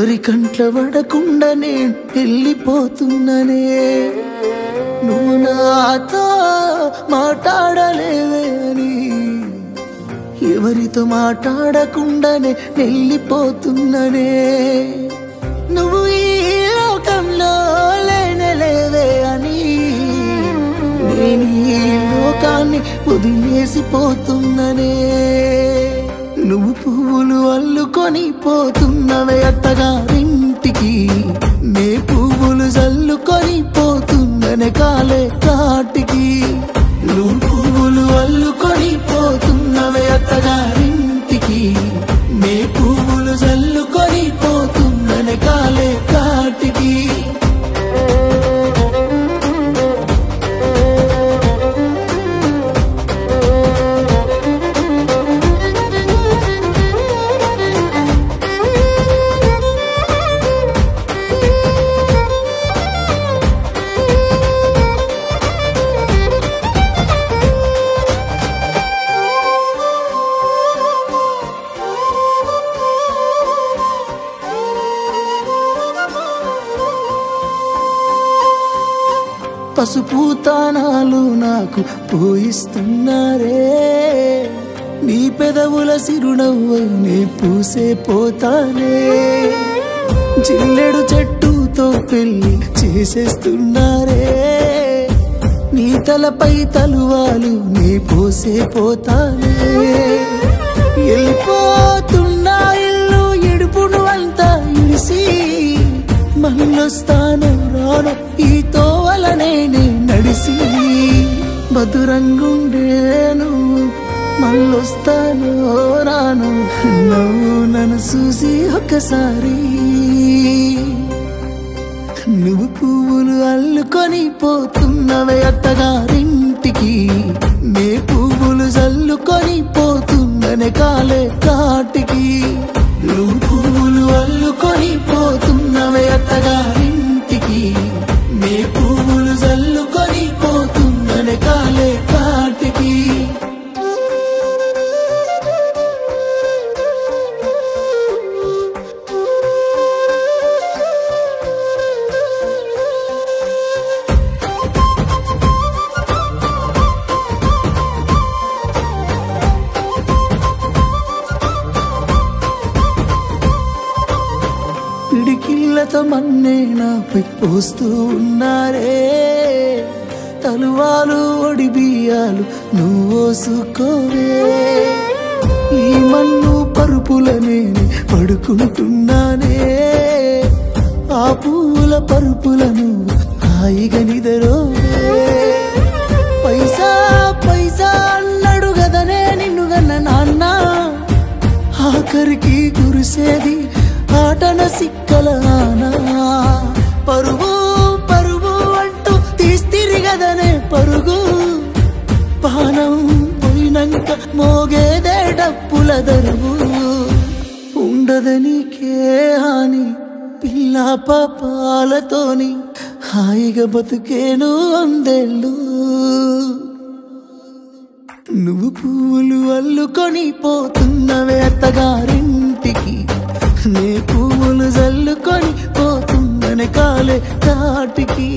ఎవరి కంట్ల పడకుండా నేను వెళ్ళిపోతున్ననే నువ్వు నాతో మాట్లాడలేవే అని ఎవరితో మాట్లాడకుండానే వెళ్ళిపోతున్ననే నువ్వు ఈ లోకంలో లేనలేవే అని నేను ఈ లోకాన్ని వదిలేసిపోతున్ననే నువ్వు పువ్వులు అల్లుకొని పోతున్నవే అత్తగారింటికి నే పువ్వులు జల్లుకొని పోతున్ననే కాలే కాటికి నువ్వు పువ్వులు అల్లుకొని పోతున్నవే అత్తగారింటికి నే పువ్వులు జల్లుకొని పోతున్ననే కాలే కాటికి పసుపు తానాలు నాకు పోయిస్తున్నారే నీ పెదవుల సిరునవ్వై నే పూసే పోతానే జిల్లెడు చెట్టుతో పెళ్లి చేసేస్తున్నారే నీ తలపై తలువాలు నే పోసే పోతానే వెళ్ళిపోతున్నా ఇల్లు ఇడుపును అంతా ఇడిసి మళ్ళొస్తాను రాను ఈ తోవలనే నడిసి మధురంగుండేను మళ్ళొస్తాను రాను నువ్వు నన్ను చూసి ఒకసారి నువ్వు పువ్వులు అల్లుకొని పోతున్నవే అత్తగారింటికి నే పువ్వులు జల్లుకొని పోతున్ననే కాలే కాటికి నువ్వు పువ్వులు అల్లుకొని పోతున్నవే అత్తగారింటికి నే పువ్వులు జల్లుకొని పోతున్ననే కాలే కాటికి పిడికిళ్ళతో మన్నే నాపై పోస్తూ ఉన్నారే తలువాలు ఒడి బియ్యాలు నువ్వోసుకోవే ఈ మన్ను పరుపులనే పడుకుంటున్నానే ఆ పూల పరుపులను హాయిగా నిదరోవే పైసా పైసా అన్నాడు గదనే నిన్ను గన్న నాన్న ఆఖరికి కురిసేది ఆటన సిక్కలానా పరుగు పరుగు అంటూ తీస్తిరిగదనే పరుగు పానం పోయినంక మోగేదే డప్పుల దరువు ఉండదనికే హాని పిల్ల పాపాలతోని హాయిగా బతుకేను వందేళ్ళు నువ్వు పూలు అల్లుకొని పోతున్నవే అత్తగారింటికి నే పువ్వులు జల్లుకొని పోతున్ననే కాలే కాటికి